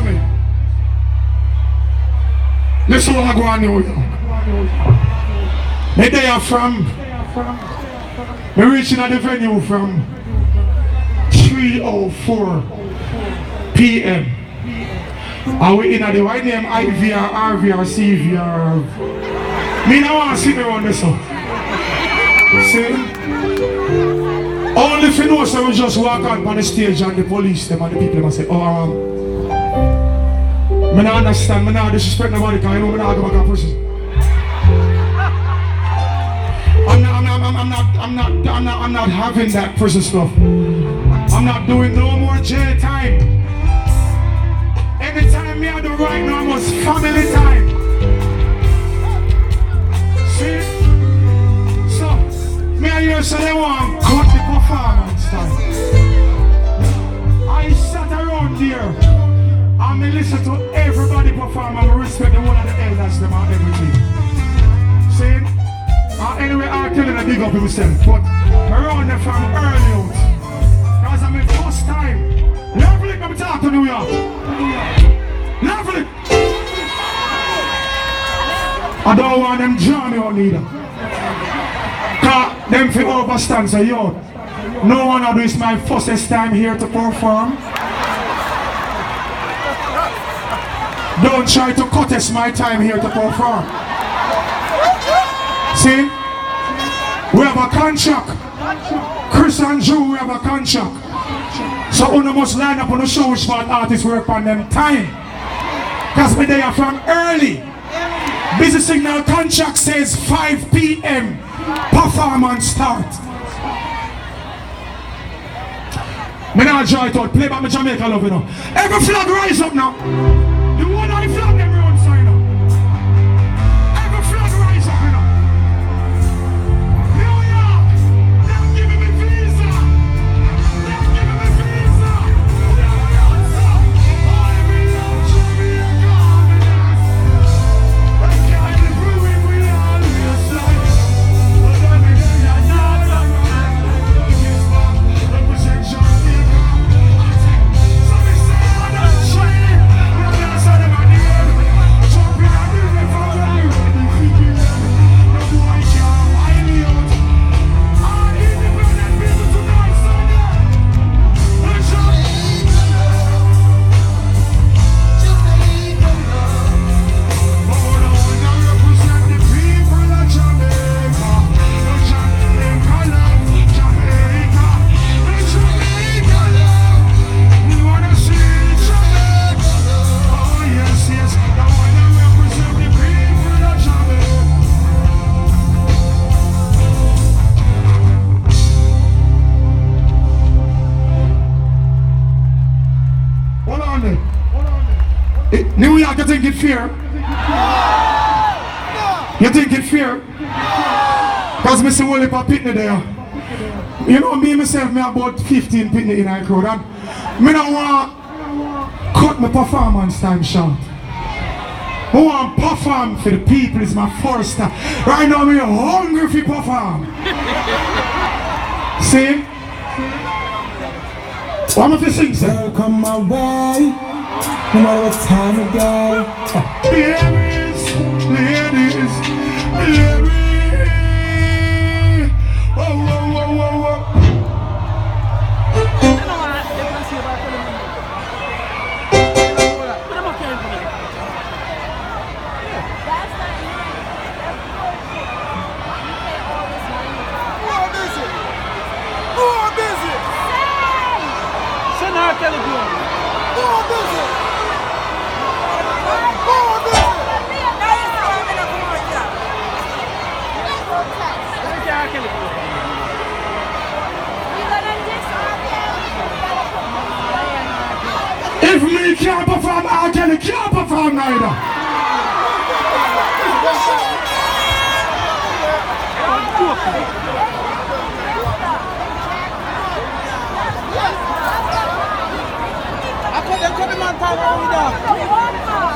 to me. Listen what I go on New York. Where they are from? We're reaching at the venue from 3:04 p.m. Are we in at the white name IVR, RVR, CVR? Me now want to sit around this one. See? Only if you know so we just walk out on the stage and the police them and the people them say, oh I don't understand, I don't disrespect nobody because I know I don't go back to prison. I'm not having that prison stuff. I'm not doing no more jail time. Anytime me I do right now was family time. See? So, me and you say they want to cut the performance time. I sat around there and me listen to everybody perform and respect the one of the elders them and everything. See? Anyway, I'm telling a big up himself, but around there from early out. Because I'm my first time. Lovely, I'm talking to New York. Lovely. I don't want them journey on either. Because them feel overstand, say, yo, no one of this is my first time here to perform. Don't try to contest my time here to perform. See? We have a contract. Chris and Drew, we have a contract. So you must line up on the show which part artists work on them time. Because we there from early. Busy Signal contract says 5 p.m. performance start. Me not enjoy it out. Play by my Jamaica love you know. Every flag rise up now. The one I flag them round sign up. Every flag rise up you know. New York, they're giving me visa. They're giving me visa. Every love Jamaica. I can't ruin we always like. But I'm in the not represent Jamaica. So we say I don't shine. New York, you think it's fair? You think it's fair? Because I see only a pitney there. You know me myself, me about 15 pitney in my crowd. And I don't want to cut my performance time short. I want to perform for the people, it's my first time. Right now I'm hungry for perform. See? What am I sing? Welcome my way. No matter what time we go. Ladies, ladies, ladies. Oh, oh, oh, oh, oh. Who are busy? Send her a telephone. Who are busy? If me can't perform, I can't perform neither.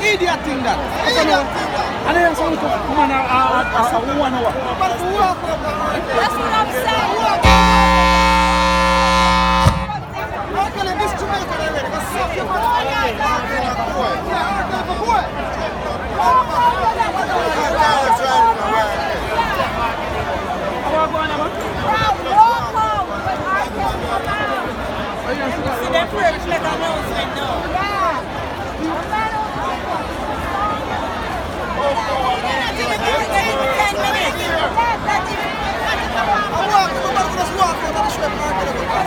Idiot thing that. And then some woman a 1 hour. That's what I'm saying. killing this Jamaican already. Let's suck him out. See them first like announcement now.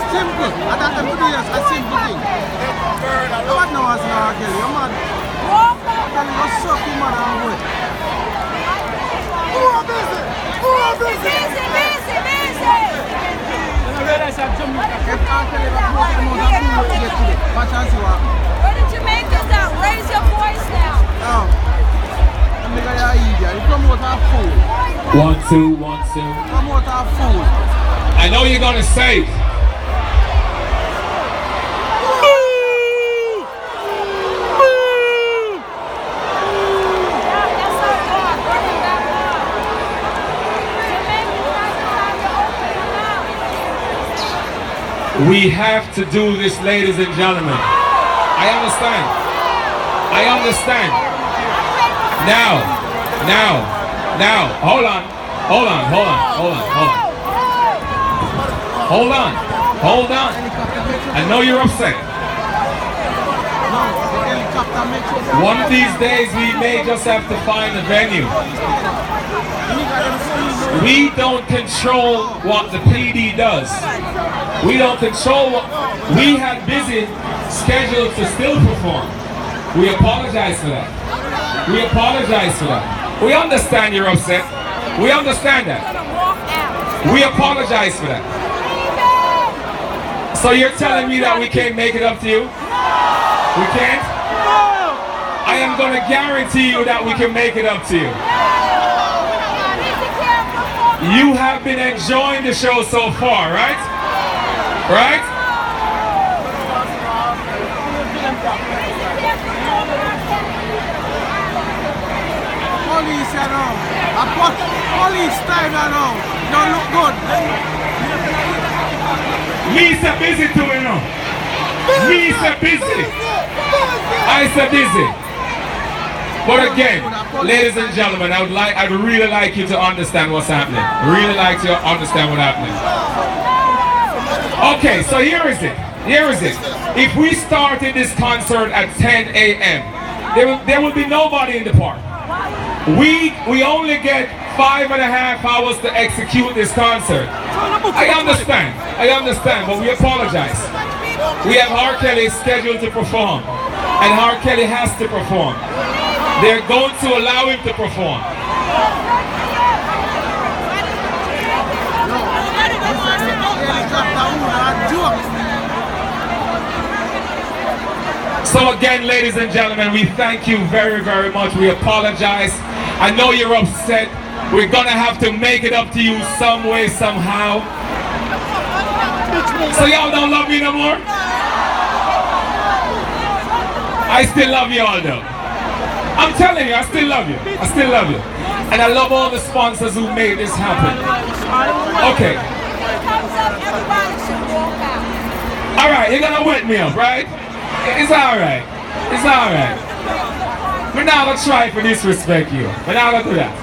Simple. I thought them to do a simple thing. What now as now, Kelly? You're mad. Kelly, you're sucking mad and wet. Who are busy? Who are busy? If I tell you that most of them will get to it. Watch and see what. Where the Jamaicans now? Raise your voice now. Now, I'm the guy idiot. You promote a fool. 1, 2, 1, 2. Promote a fool. I know you're gonna say it. We have to do this, ladies and gentlemen. I understand. I understand. Now, hold on. I know you're upset. One of these days we may just have to find a venue. We don't control what the PD does. We don't control what we had busy scheduled to still perform. We apologize for that. We apologize for that. We understand you're upset. We understand that. We apologize for that. So you're telling me that we can't make it up to you? We can't? I am going to guarantee you that we can make it up to you. You have been enjoying the show so far, right? Right? Police, you know. Police style, you know. Don't look good. Me so busy too, you know. Me so busy. I so busy. But again, ladies and gentlemen, I'd really like you to understand what's happening. Really like to understand what's happening. Okay, so here is it. If we started this concert at 10 a.m., there will be nobody in the park. We only get 5.5 hours to execute this concert. I understand, but we apologize. We have R. Kelly scheduled to perform, and R. Kelly has to perform. They're going to allow him to perform. So again, ladies and gentlemen, we thank you very, very much. We apologize. I know you're upset. We're gonna have to make it up to you some way, somehow. So y'all don't love me no more? I still love you all though. I'm telling you, I still love you. I still love you. And I love all the sponsors who made this happen. Okay. Alright, you're gonna wet me up, right? It's alright. It's alright. We're not gonna try to disrespect you. We're not gonna do that.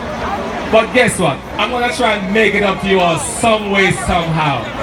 But guess what? I'm gonna try and make it up to you all some way, somehow.